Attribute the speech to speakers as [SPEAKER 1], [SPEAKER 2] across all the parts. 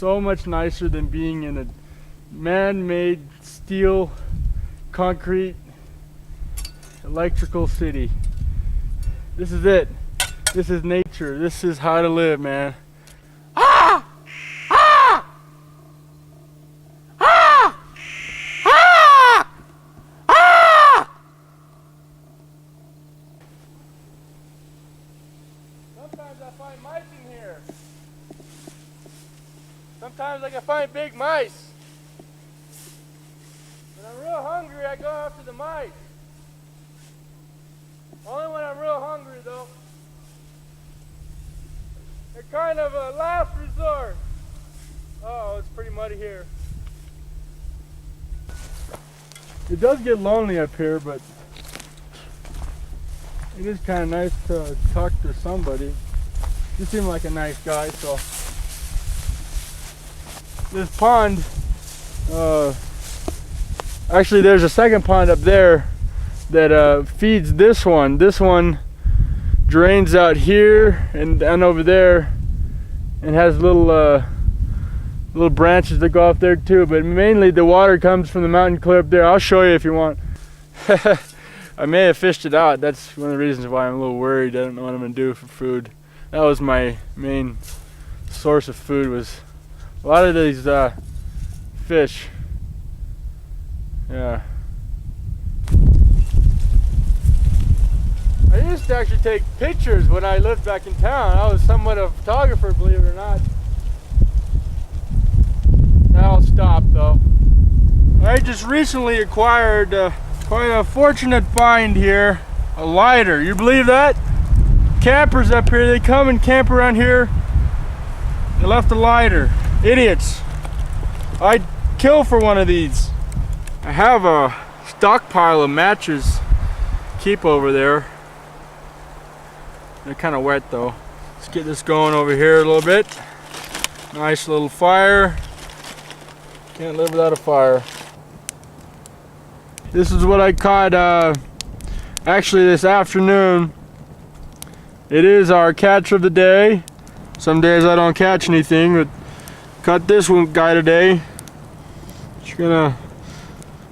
[SPEAKER 1] so much nicer than being in a man-made steel, concrete, electrical city. This is it. This is nature. This is how to live, man. Ah! Ah! Ah! Ah! Ah! Sometimes I find mice in here. Sometimes I can find big mice. When I'm real hungry, I go after the mice. Only when I'm real hungry, though. They're kind of a last resort. Oh, it's pretty muddy here. It does get lonely up here, but it is kind of nice to talk to somebody. You seem like a nice guy, so. This pond, actually there's a second pond up there that feeds this one. This one drains out here and over there, and has little branches that go off there too. But mainly the water comes from the mountain clear up there. I'll show you if you want. I may have fished it out. That's one of the reasons why I'm a little worried. I don't know what I'm gonna do for food. That was my main source of food, was a lot of these fish. Yeah. I used to actually take pictures when I lived back in town. I was somewhat of a photographer, believe it or not. Now I'll stop though. I just recently acquired quite a fortunate find here. A lighter. You believe that? Campers up here, they come and camp around here. They left a lighter. Idiots. I'd kill for one of these. I have a stockpile of matches. Keep over there. They're kind of wet though. Let's get this going over here a little bit. Nice little fire. Can't live without a fire. This is what I caught actually this afternoon. It is our catch of the day. Some days I don't catch anything, but caught this one guy today. Just gonna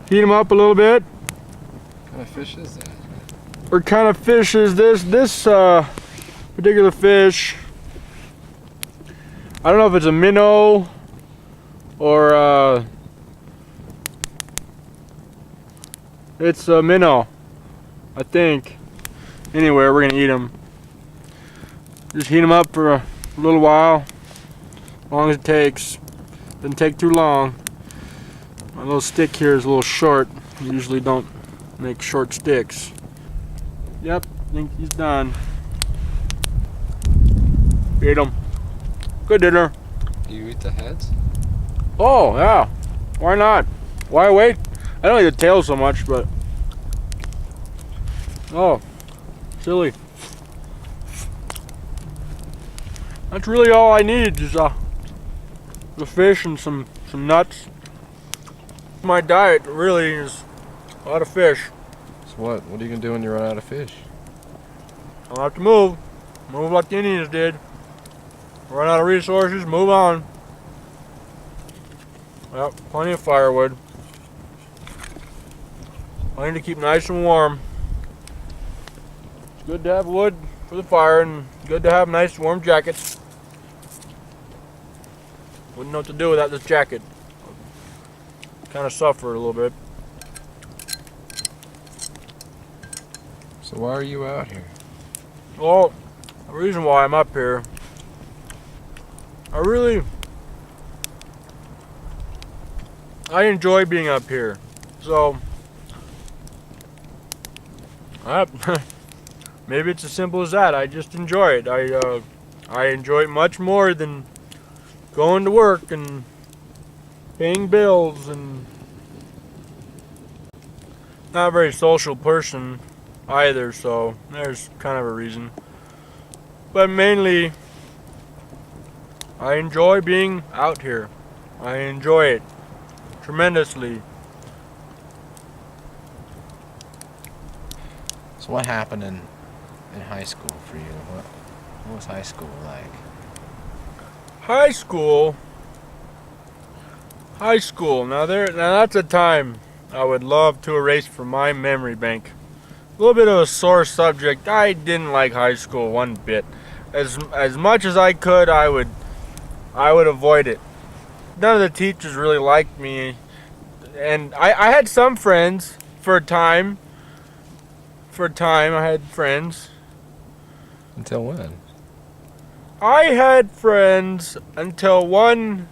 [SPEAKER 1] heat him up a little bit.
[SPEAKER 2] What kind of fish is that?
[SPEAKER 1] What kind of fish is this? This particular fish, I don't know if it's a minnow or it's a minnow, I think. Anyway, we're gonna eat them. Just heat them up for a little while, as long as it takes. Doesn't take too long. My little stick here is a little short. I usually don't make short sticks. Yep, I think he's done. Eat them. Good dinner.
[SPEAKER 2] Do you eat the heads?
[SPEAKER 1] Oh, yeah. Why not? Why wait? I don't eat the tail so much, but... Oh, silly. That's really all I need is the fish and some nuts. My diet really is a lot of fish.
[SPEAKER 2] So what? What are you gonna do when you run out of fish?
[SPEAKER 1] I'll have to move. Move like the Indians did. Run out of resources, move on. Well, plenty of firewood. Plenty to keep nice and warm. It's good to have wood for the fire and good to have nice warm jackets. Wouldn't know what to do without this jacket. Kind of suffer a little bit.
[SPEAKER 2] So why are you out here?
[SPEAKER 1] Well, the reason why I'm up here, I enjoy being up here. So, maybe it's as simple as that. I just enjoy it. I enjoy it much more than going to work and paying bills, and not a very social person either, so there's kind of a reason. But mainly, I enjoy being out here. I enjoy it tremendously.
[SPEAKER 2] So what happened in high school for you? What was high school like?
[SPEAKER 1] High school, High school. Now that's a time I would love to erase from my memory bank. A little bit of a sore subject. I didn't like high school one bit. As much as I could, I would avoid it. None of the teachers really liked me, and I had some friends for a time. For a time, I had friends.
[SPEAKER 2] Until when?
[SPEAKER 1] I had friends until one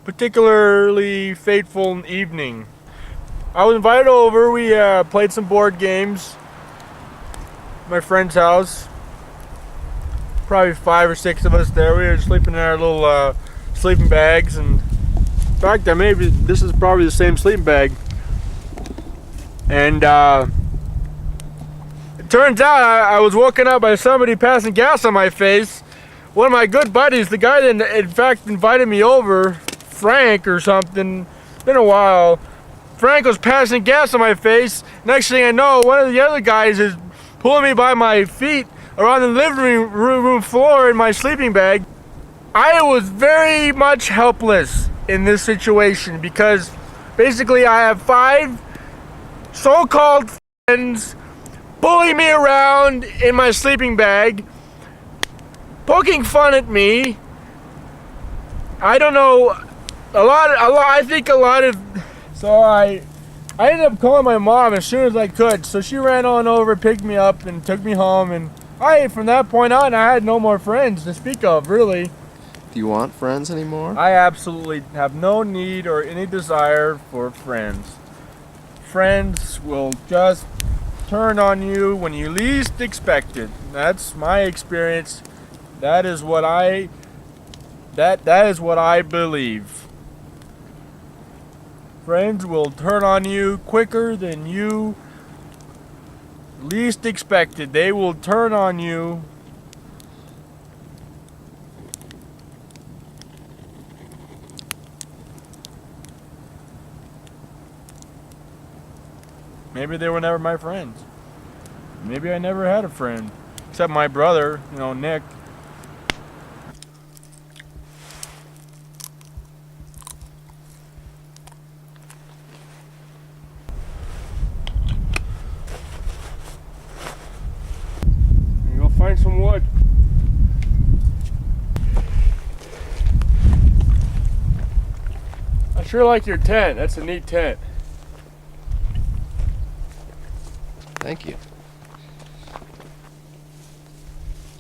[SPEAKER 1] particularly fateful evening. I was invited over. We played some board games at my friend's house. Probably 5 or 6 of us there. We were sleeping in our little sleeping bags, and in fact, maybe this is probably the same sleeping bag. And it turns out I was woken up by somebody passing gas on my face. One of my good buddies, the guy that in fact invited me over, Frank or something, been a while. Frank was passing gas on my face. Next thing I know, one of the other guys is pulling me by my feet around the living room floor in my sleeping bag. I was very much helpless in this situation because basically I have 5 so-called friends bullying me around in my sleeping bag, poking fun at me. I don't know, I think a lot of, so I ended up calling my mom as soon as I could. So she ran on over, picked me up, and took me home. And from that point on, I had no more friends to speak of, really.
[SPEAKER 3] Do you want friends anymore?
[SPEAKER 1] I absolutely have no need or any desire for friends. Friends will just turn on you when you least expect it. That's my experience. That is what I believe. Friends will turn on you quicker than you least expected. They will turn on you. Maybe they were never my friends. Maybe I never had a friend. Except my brother, Nick. Find some wood. I sure like your tent. That's a neat tent.
[SPEAKER 2] Thank you.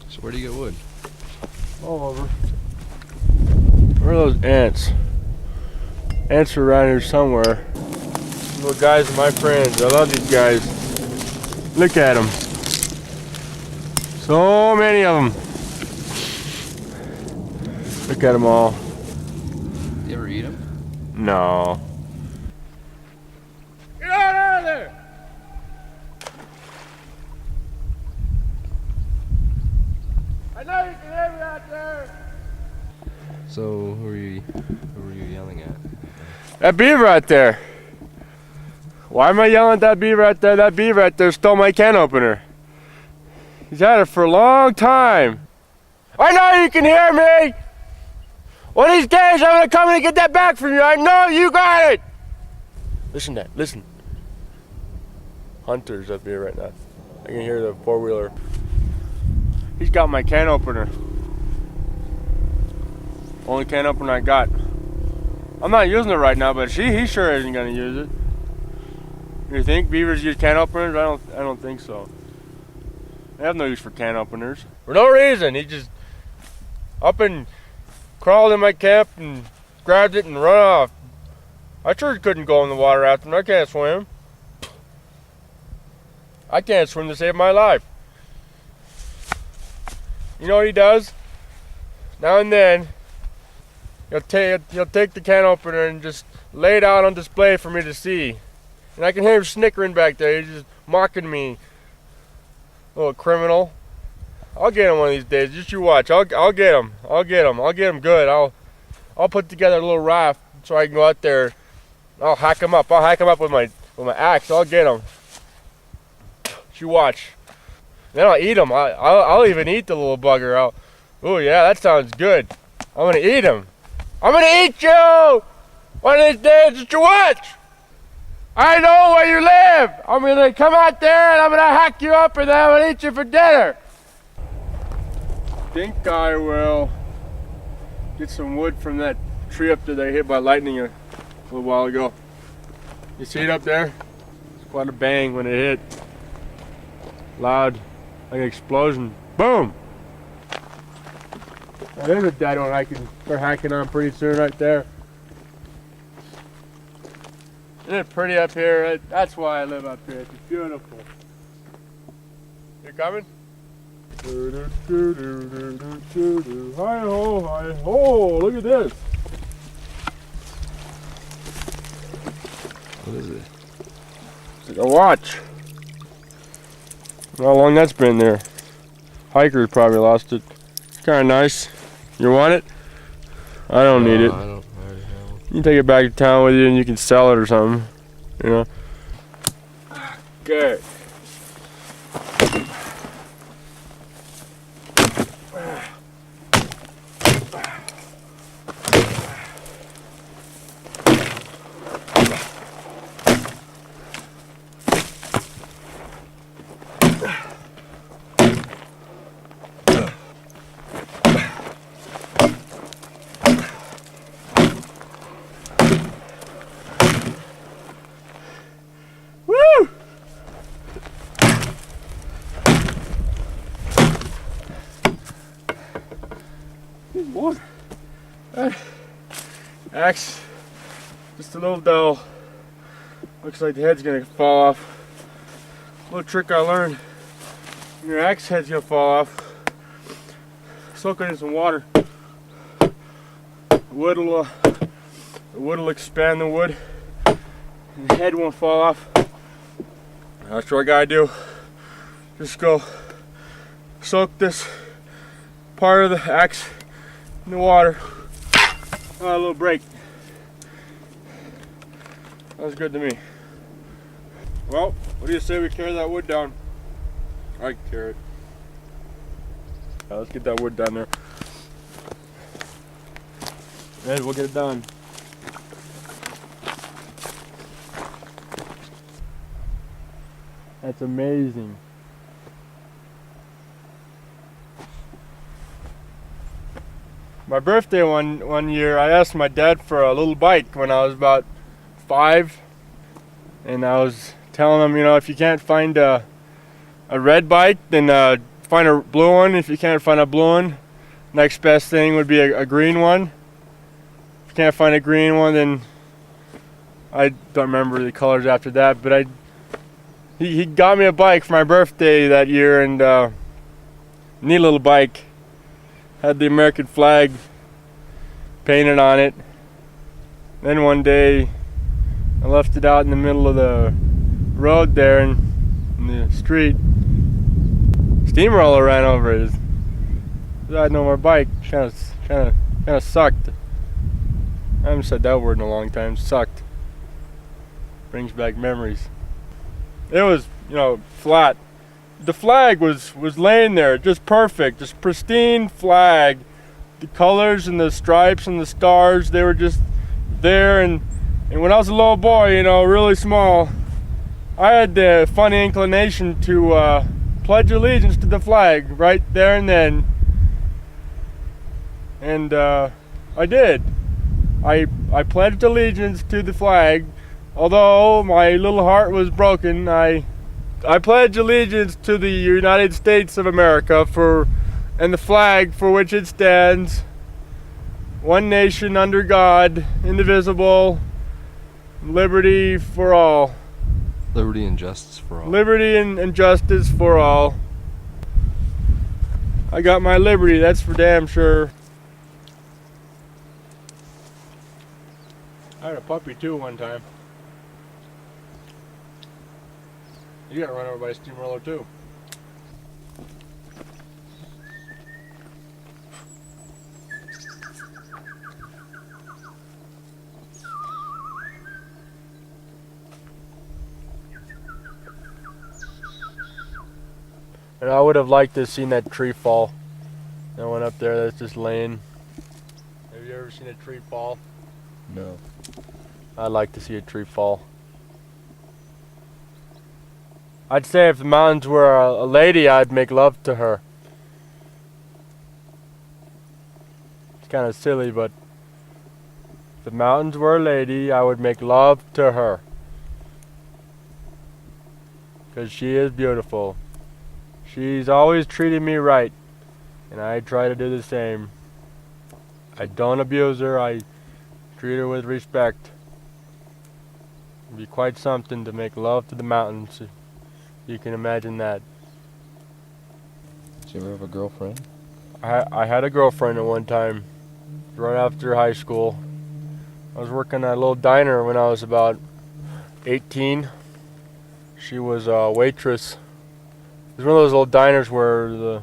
[SPEAKER 2] So where do you get wood?
[SPEAKER 1] All over. Where are those ants? Ants are around here somewhere. These little guys are my friends. I love these guys. Look at them. So many of them. Look at them all.
[SPEAKER 2] You ever eat them?
[SPEAKER 1] No. Get out of there! I know you can hear me out there.
[SPEAKER 2] So who were you yelling at?
[SPEAKER 1] That beaver out there. Why am I yelling at that beaver out there? That beaver out there stole my can opener. He's had it for a long time. I know you can hear me! One of these days I'm gonna come in and get that back from you. I know you got it! Listen to that, listen. Hunter's up here right now. I can hear the 4-wheeler. He's got my can opener. Only can opener I got. I'm not using it right now, but he sure isn't gonna use it. You think beavers use can openers? I don't think so. They have no use for can openers. For no reason. He just up and crawled in my camp and grabbed it and run off. I sure couldn't go in the water after him. I can't swim. I can't swim to save my life. You know what he does? Now and then, he'll take the can opener and just lay it out on display for me to see. And I can hear him snickering back there. He's just mocking me. Little criminal. I'll get him one of these days. Just you watch. I'll get him. I'll get him good. I'll put together a little raft so I can go out there. I'll hack him up. I'll hack him up with my axe. I'll get him. Just you watch. Then I'll eat him. I'll even eat the little bugger. Oh yeah, that sounds good. I'm gonna eat him. I'm gonna eat you! One of these days, what you want? I know where you live. I'm gonna come out there and I'm gonna hack you up and then I'm gonna eat you for dinner. Think I will get some wood from that tree up there that I hit by lightning a little while ago. You see it up there? It's quite a bang when it hit. Loud, like an explosion. Boom! Now there's a dead one I can start hacking on pretty soon right there. Isn't it pretty up here? That's why I live up here. It's beautiful. You coming? Hi ho, hi ho! Look at this.
[SPEAKER 2] What is it?
[SPEAKER 1] It's like a watch. How long that's been there? Hikers probably lost it. It's kind of nice. You want it? I don't need it.
[SPEAKER 2] I don't. I already have one.
[SPEAKER 1] You can take it back to town with you and you can sell it or something. You know? Good. What? Axe, just a little dull. Looks like the head's gonna fall off. Little trick I learned. When your axe head's gonna fall off, soak it in some water. The wood will expand the wood, and the head won't fall off. That's what I gotta do. Just go soak this part of the axe in the water. A little break. That was good to me. Well, what do you say we carry that wood down? I can carry it. Let's get that wood down there. And we'll get it done. That's amazing. My birthday one year, I asked my dad for a little bike when I was about 5, and I was telling him, you know, if you can't find a red bike, then find a blue one. If you can't find a blue one, next best thing would be a green one. If you can't find a green one, then I don't remember the colors after that, but he got me a bike for my birthday that year, and neat little bike. Had the American flag painted on it. Then one day I left it out in the middle of the road there in the street. Steamroller ran over it. I had no more bike. Kind of sucked. I haven't said that word in a long time. Sucked. Brings back memories. It was, you know, flat. The flag was laying there, just perfect, just pristine flag. The colors and the stripes and the stars, they were just there. And when I was a little boy, you know, really small, I had the funny inclination to pledge allegiance to the flag right there and then. And I did. I pledged allegiance to the flag. Although my little heart was broken, I pledge allegiance to the United States of America and the flag for which it stands, one nation under God, indivisible, liberty for all.
[SPEAKER 2] Liberty and justice for all.
[SPEAKER 1] Liberty and justice for all. I got my liberty, that's for damn sure. I had a puppy too one time. You got run over by a steamroller too. And I would have liked to have seen that tree fall. That one up there that's just laying. Have you ever seen a tree fall?
[SPEAKER 2] No.
[SPEAKER 1] I'd like to see a tree fall. I'd say if the mountains were a lady, I'd make love to her. It's kind of silly, but if the mountains were a lady, I would make love to her. Because she is beautiful. She's always treated me right, and I try to do the same. I don't abuse her, I treat her with respect. It'd be quite something to make love to the mountains. You can imagine that.
[SPEAKER 2] Did you ever have a girlfriend?
[SPEAKER 1] I had a girlfriend at one time, right after high school. I was working at a little diner when I was about 18. She was a waitress. It was one of those old diners where the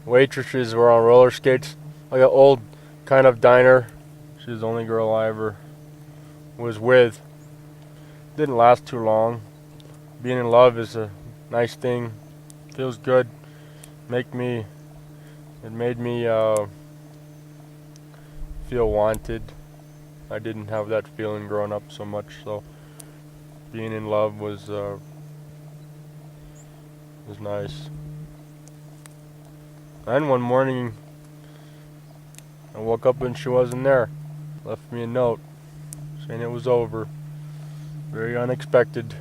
[SPEAKER 1] waitresses were on roller skates, like an old kind of diner. She was the only girl I ever was with. Didn't last too long. Being in love is a nice thing. Feels good. It made me feel wanted. I didn't have that feeling growing up so much, so being in love was nice. And one morning I woke up and she wasn't there. Left me a note saying it was over. Very unexpected.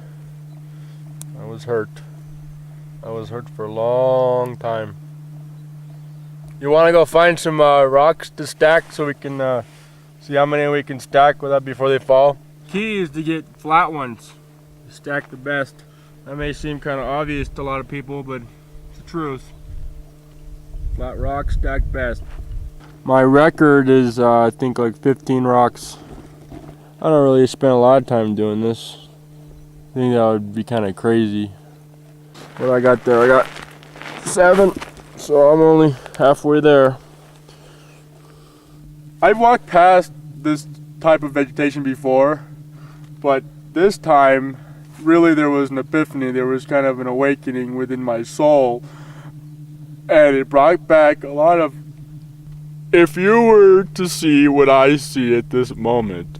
[SPEAKER 1] I was hurt. I was hurt for a long time. You want to go find some rocks to stack so we can see how many we can stack without before they fall? Key is to get flat ones. Stack the best. That may seem kind of obvious to a lot of people, but it's the truth. Flat rocks stack best. My record is I think like 15 rocks. I don't really spend a lot of time doing this. I think that would be kind of crazy. What I got there, I got 7, so I'm only halfway there. I've walked past this type of vegetation before, but this time, really there was an epiphany. There was kind of an awakening within my soul, and it brought back a lot of, if you were to see what I see at this moment.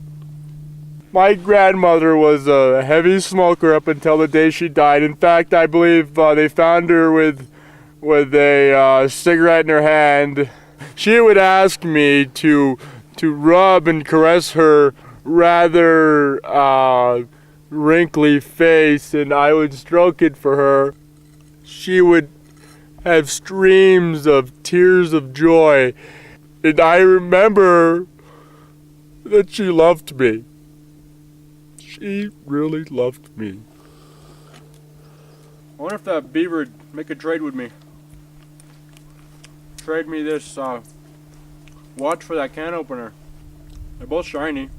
[SPEAKER 1] My grandmother was a heavy smoker up until the day she died. In fact, I believe they found her with a cigarette in her hand. She would ask me to rub and caress her rather wrinkly face, and I would stroke it for her. She would have streams of tears of joy, and I remember that she loved me. She really loved me. I wonder if that beaver would make a trade with me. Trade me this watch for that can opener. They're both shiny.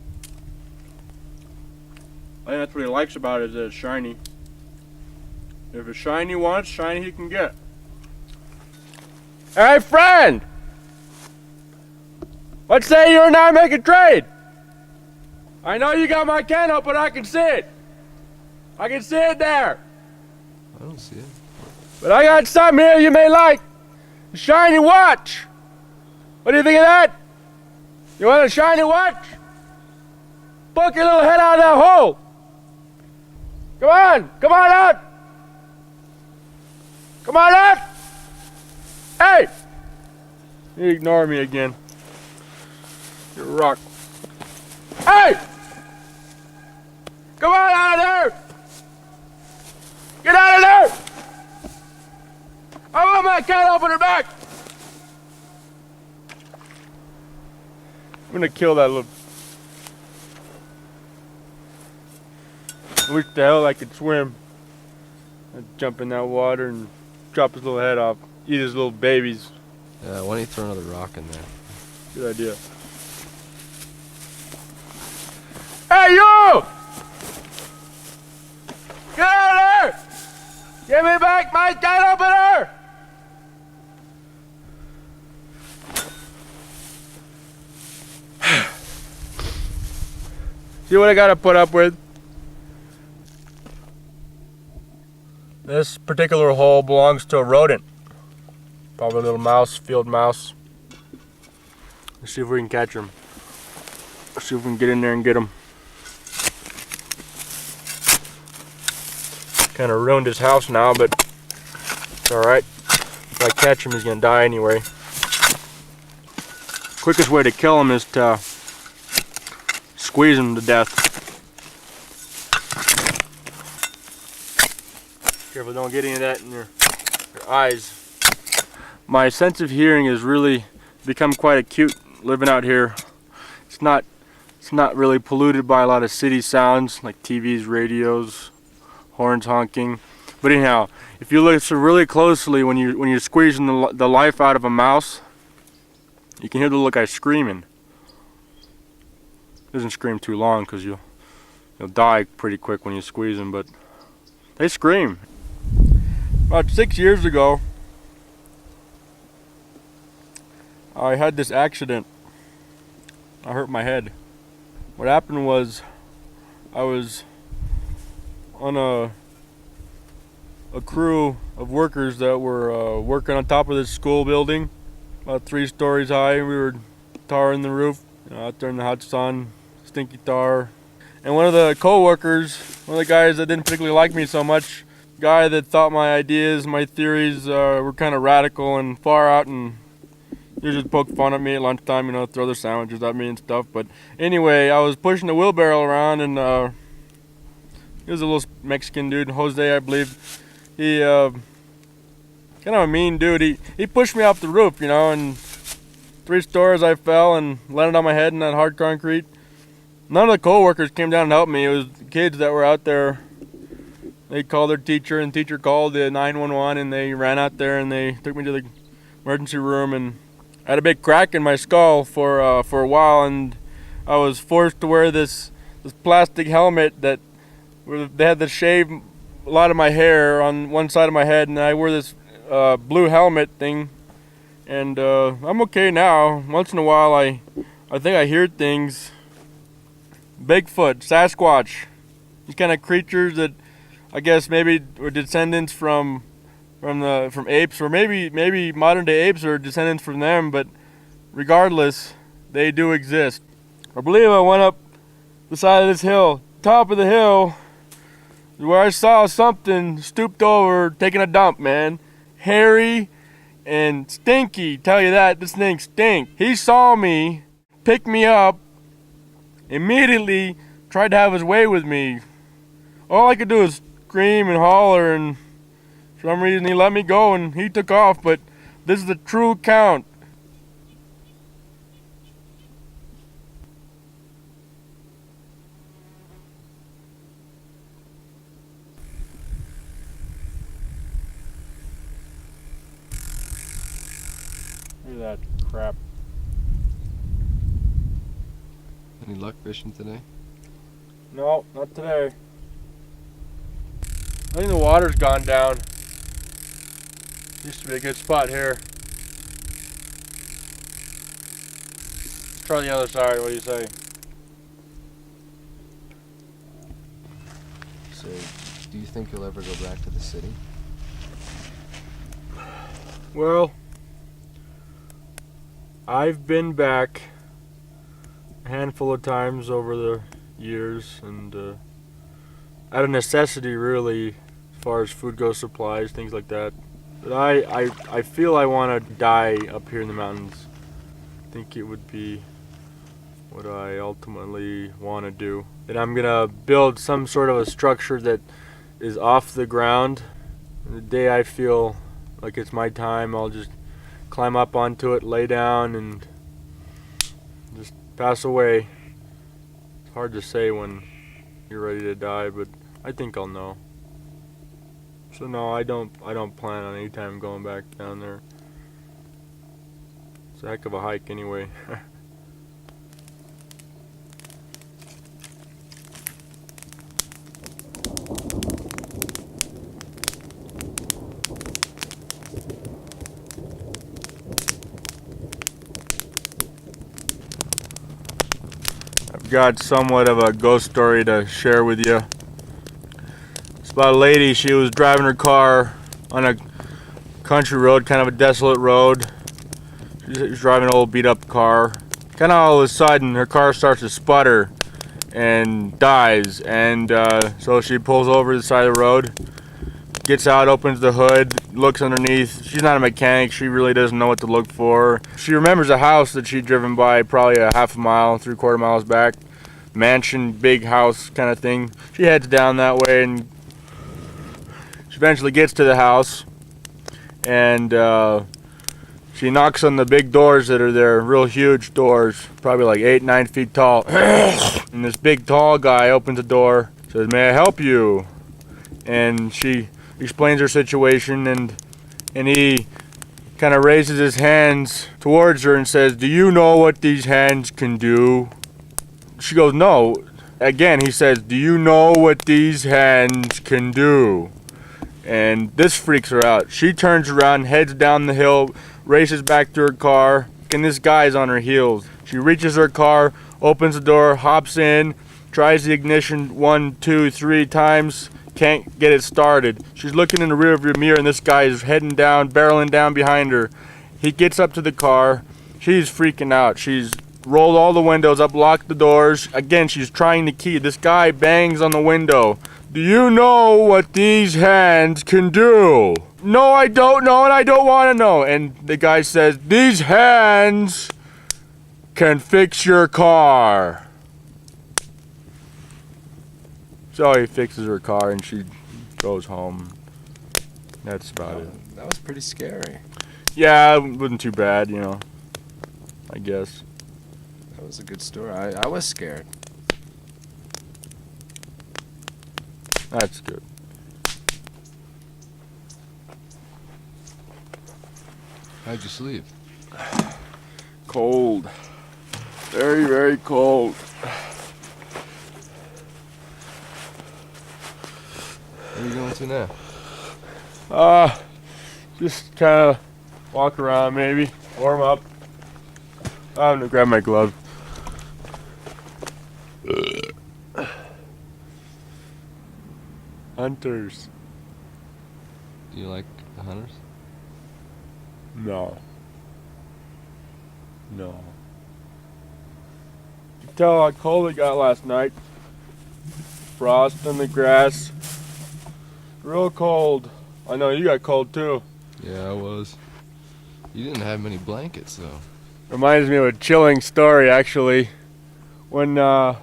[SPEAKER 1] I think that's what he likes about it, is that it's shiny. If a shiny wants, shiny he can get. Hey friend! Let's say you and I make a trade. I know you got my can opener, I can see it. I can see it there.
[SPEAKER 2] I don't see it.
[SPEAKER 1] But I got something here you may like. A shiny watch. What do you think of that? You want a shiny watch? Poke your little head out of that hole. Come on out. Come on out. Hey! You ignore me again. You're a rock. Hey! Come on out of there! Get out of there! I want my can opener back! I'm gonna kill that little... I wish the hell I could swim. I'd jump in that water and drop his little head off. Eat his little babies.
[SPEAKER 2] Why don't you throw another rock in there?
[SPEAKER 1] Good idea. Hey, you! Get out of there! Give me back my can opener! See what I gotta put up with? This particular hole belongs to a rodent. Probably a little mouse, field mouse. Let's see if we can catch him. Let's see if we can get in there and get him. Kind of ruined his house now, but it's alright. If I catch him, he's gonna die anyway. Quickest way to kill him is to squeeze him to death. Careful, don't get any of that in your eyes. My sense of hearing has really become quite acute living out here. It's not really polluted by a lot of city sounds like TVs, radios, horns honking. But anyhow, if you look really closely when you're squeezing the life out of a mouse, you can hear the little guy screaming. It doesn't scream too long because you'll die pretty quick when you squeeze them, but they scream. About 6 years ago, I had this accident. I hurt my head. What happened was I was on a crew of workers that were working on top of this school building, about 3 stories high. We were tarring the roof, out there in the hot sun, stinky tar. And one of the co-workers, one of the guys that didn't particularly like me so much, guy that thought my ideas, my theories were kind of radical and far out, and he just poked fun at me at lunchtime, throw their sandwiches at me and stuff. But anyway, I was pushing the wheelbarrow around, and he was a little Mexican dude, Jose, I believe. He kind of a mean dude. He pushed me off the roof, and 3 stories I fell and landed on my head in that hard concrete. None of the co-workers came down and helped me. It was kids that were out there. They called their teacher, and teacher called the 911, and they ran out there and they took me to the emergency room, and I had a big crack in my skull for a while, and I was forced to wear this plastic helmet that they had to shave a lot of my hair on one side of my head, and I wore this blue helmet thing, and I'm okay now. Once in a while I think I hear things. Bigfoot, Sasquatch, these kind of creatures that I guess maybe were descendants from apes, or maybe modern day apes are descendants from them, but regardless, they do exist. I believe I went up the side of this hill, top of the hill, where I saw something stooped over, taking a dump, man. Hairy and stinky, tell you that, this thing stinks. He saw me, picked me up, immediately tried to have his way with me. All I could do is scream and holler, and for some reason he let me go and he took off, but this is a true account. Look at that crap.
[SPEAKER 2] Any luck fishing today?
[SPEAKER 1] No, not today. I think the water's gone down. Used to be a good spot here. Let's try the other side, what do you say?
[SPEAKER 2] So, do you think you'll ever go back to the city?
[SPEAKER 1] Well, I've been back a handful of times over the years, and out of necessity, really, as far as food goes, supplies, things like that. But I feel I want to die up here in the mountains. I think it would be what I ultimately want to do. And I'm gonna build some sort of a structure that is off the ground. And the day I feel like it's my time, I'll just climb up onto it, lay down, and just pass away. It's hard to say when you're ready to die, but I think I'll know. So no, I don't plan on any time going back down there. It's a heck of a hike anyway. I've got somewhat of a ghost story to share with you. It's about a lady. She was driving her car on a country road, kind of a desolate road. She's driving an old beat up car. Kind of all of a sudden her car starts to sputter and dies, and so she pulls over to the side of the road, gets out, opens the hood, looks underneath. She's not a mechanic. She really doesn't know what to look for. She remembers a house that she'd driven by probably a half a mile, 3/4 miles back. Mansion, big house kind of thing. She heads down that way and she eventually gets to the house, and she knocks on the big doors that are there, real huge doors, probably like 8-9 feet tall. And this big tall guy opens the door, says, "May I help you?" And she explains her situation, and he kind of raises his hands towards her and says, "Do you know what these hands can do?" She goes, "No." Again, he says, "Do you know what these hands can do?" And this freaks her out. She turns around, heads down the hill, races back to her car, and this guy's on her heels. She reaches her car, opens the door, hops in, tries the ignition 1, 2, 3 times, can't get it started. She's looking in the rearview mirror, and this guy is heading down, barreling down behind her. He gets up to the car. She's freaking out. She's rolled all the windows up, locked the doors. Again, she's trying the key. This guy bangs on the window. "Do you know what these hands can do?" "No, I don't know, and I don't want to know." And the guy says, "These hands can fix your car." So he fixes her car and she goes home. That's about it.
[SPEAKER 2] That was pretty scary.
[SPEAKER 1] Yeah, it wasn't too bad, you know, I guess.
[SPEAKER 2] That was a good story. I was scared.
[SPEAKER 1] That's good.
[SPEAKER 2] How'd you sleep?
[SPEAKER 1] Cold. Very, very cold.
[SPEAKER 2] Where are you going to now?
[SPEAKER 1] Just kind of walk around maybe, warm up. I'm gonna grab my glove. Hunters.
[SPEAKER 2] Do you like the hunters?
[SPEAKER 1] No. No. You can tell how cold it got last night. Frost in the grass. Real cold. I know you got cold too.
[SPEAKER 2] Yeah, I was. You didn't have many blankets though.
[SPEAKER 1] Reminds me of a chilling story actually. When I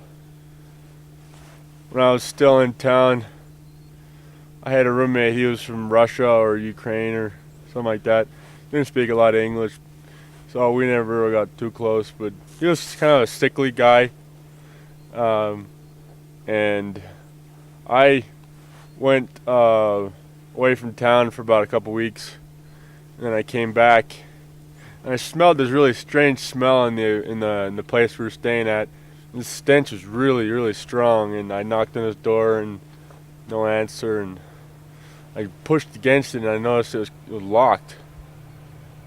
[SPEAKER 1] was still in town, I had a roommate. He was from Russia or Ukraine or something like that. Didn't speak a lot of English, so we never really got too close. But he was kind of a sickly guy, and I went away from town for about a couple weeks, and then I came back, and I smelled this really strange smell in the place we were staying at. The stench was really, really strong, and I knocked on his door and no answer, and I pushed against it and I noticed it was locked.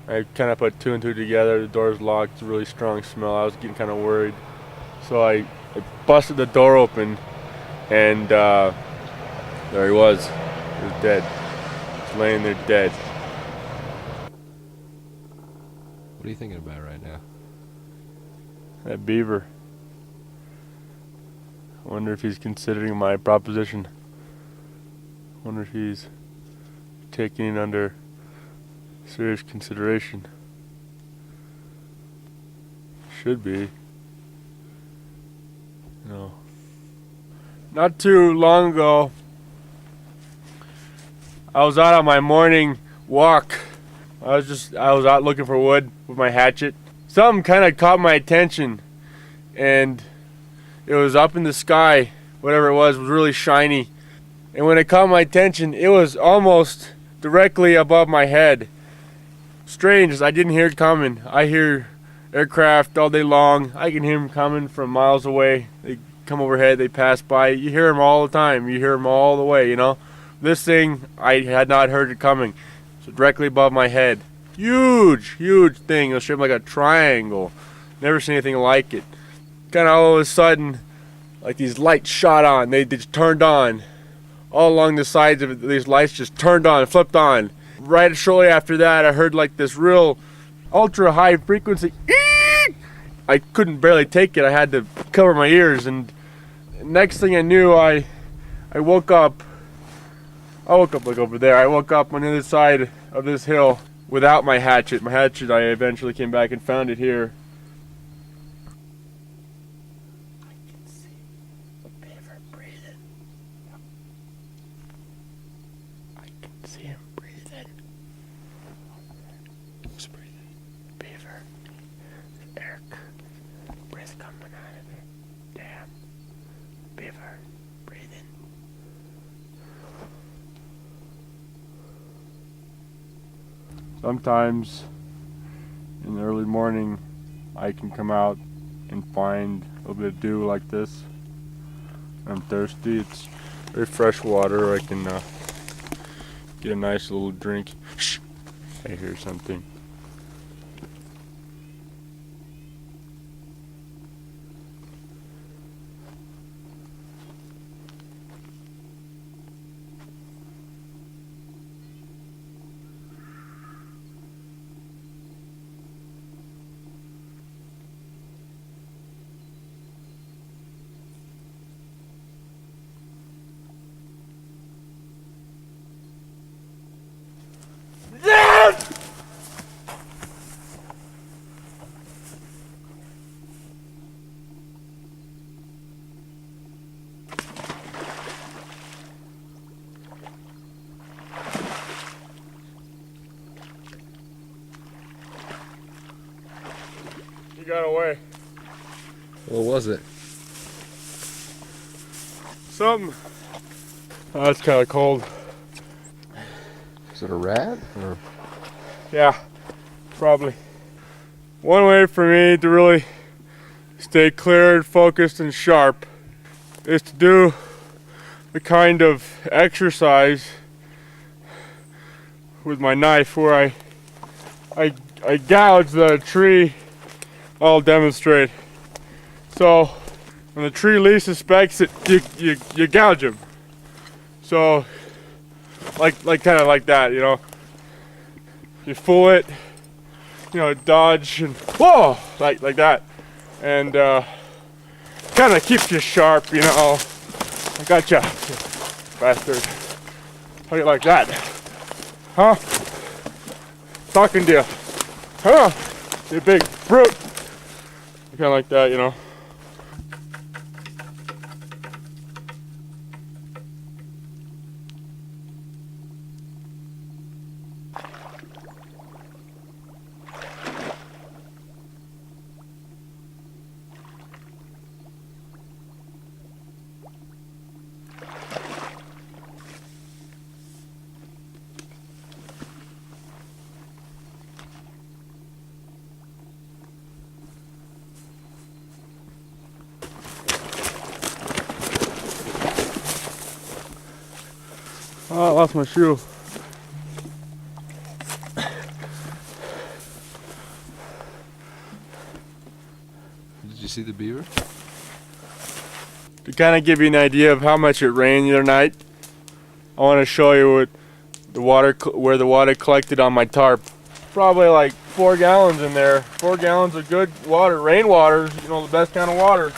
[SPEAKER 1] I kind of put 2 and 2 together. The door's locked. It's a really strong smell. I was getting kind of worried, so I busted the door open, and there he was. He was dead. Just laying there dead.
[SPEAKER 2] What are you thinking about right now?
[SPEAKER 1] That beaver. I wonder if he's considering my proposition. I wonder if he's taking it under serious consideration. Should be. You know. Not too long ago, I was out on my morning walk. I was out looking for wood with my hatchet. Something kind of caught my attention, and it was up in the sky. Whatever it was really shiny. And when it caught my attention, it was almost directly above my head. Strange, as I didn't hear it coming. I hear aircraft all day long. I can hear them coming from miles away. They come overhead, they pass by. You hear them all the time. You hear them all the way, you know. This thing, I had not heard it coming. So directly above my head. Huge, huge thing. It was shaped like a triangle. Never seen anything like it. Kind of all of a sudden, like these lights shot on. They just turned on. All along the sides of it, these lights just turned on, flipped on. Right shortly after that, I heard like this real ultra high frequency. I couldn't barely take it. I had to cover my ears, and next thing I knew, I woke up I woke up like over there. I woke up on the other side of this hill without my hatchet. My hatchet, I eventually came back and found it here. I can see a beaver breathing. I can see him breathing. Who's breathing? Beaver. Eric. Breath coming out of it. Damn. Beaver. Breathing. Sometimes in the early morning I can come out and find a little bit of dew like this. I'm thirsty. It's very fresh water. I can get a nice little drink. Shh! I hear something. He got away.
[SPEAKER 2] What was it?
[SPEAKER 1] Something. Oh, that's kind of cold.
[SPEAKER 2] Is it a rat? Or?
[SPEAKER 1] Yeah, probably. One way for me to really stay clear and focused and sharp is to do the kind of exercise with my knife where I gouge the tree. I'll demonstrate. So when the tree least suspects it, you gouge him. So like kind of like that, you know. You fool it, you know, dodge and whoa, like that, and kind of keeps you sharp, you know. I gotcha, bastard. How you like that? Huh? Talking to you, huh? You big brute. Kind of like that, you know. Oh, I lost my shoe.
[SPEAKER 2] Did you see the beaver?
[SPEAKER 1] To kind of give you an idea of how much it rained the other night, I want to show you what the water, where the water collected on my tarp. Probably like 4 gallons in there. 4 gallons of good water, rainwater, you know, the best kind of water.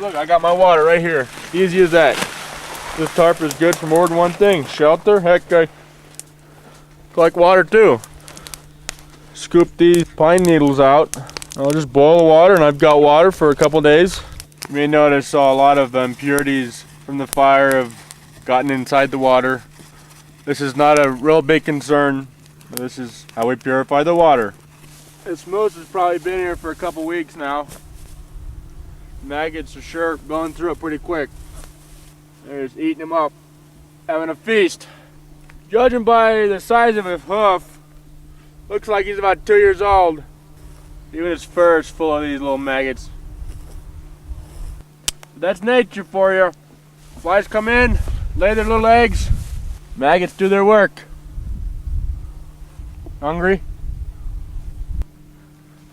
[SPEAKER 1] Look, I got my water right here. Easy as that. This tarp is good for more than one thing. Shelter, heck, I collect water too. Scoop these pine needles out. I'll just boil the water and I've got water for a couple days. You may notice a lot of impurities from the fire have gotten inside the water. This is not a real big concern. This is how we purify the water. This moose has probably been here for a couple weeks now. Maggots are sure going through it pretty quick. They're just eating him up, having a feast. Judging by the size of his hoof, looks like he's about 2 years old. Even his fur is full of these little maggots. That's nature for you. Flies come in, lay their little eggs. Maggots do their work. Hungry?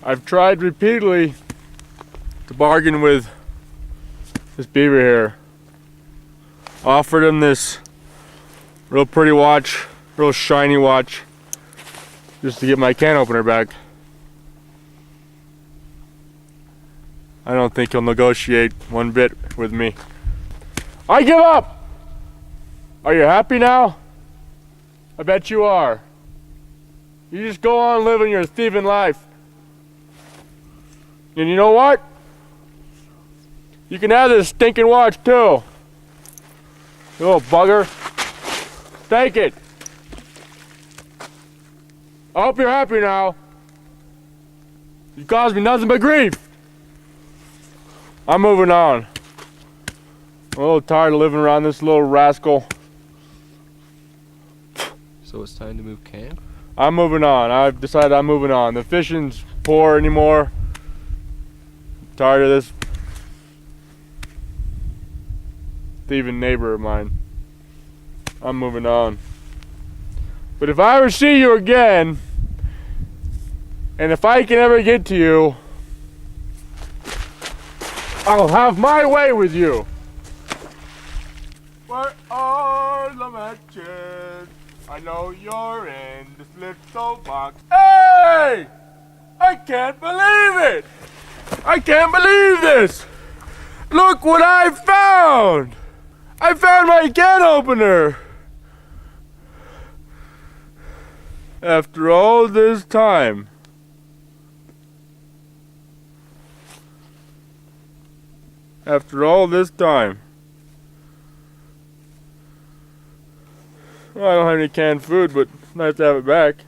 [SPEAKER 1] I've tried repeatedly to bargain with this beaver here. Offered him this real pretty watch, real shiny watch, just to get my can opener back. I don't think he'll negotiate one bit with me. I give up! Are you happy now? I bet you are. You just go on living your thieving life. And you know what? You can have this stinking watch too. You little bugger. Take it. I hope you're happy now. You caused me nothing but grief. I'm moving on. I'm a little tired of living around this little rascal.
[SPEAKER 2] So it's time to move camp?
[SPEAKER 1] I'm moving on. I've decided I'm moving on. The fishing's poor anymore. I'm tired of this thieving neighbor of mine. I'm moving on. But if I ever see you again, and if I can ever get to you, I'll have my way with you. Where are the matches? I know you're in this little box. Hey! I can't believe it! I can't believe this! Look what I found! I found my can opener! After all this time. After all this time. Well, I don't have any canned food, but it's nice to have it back.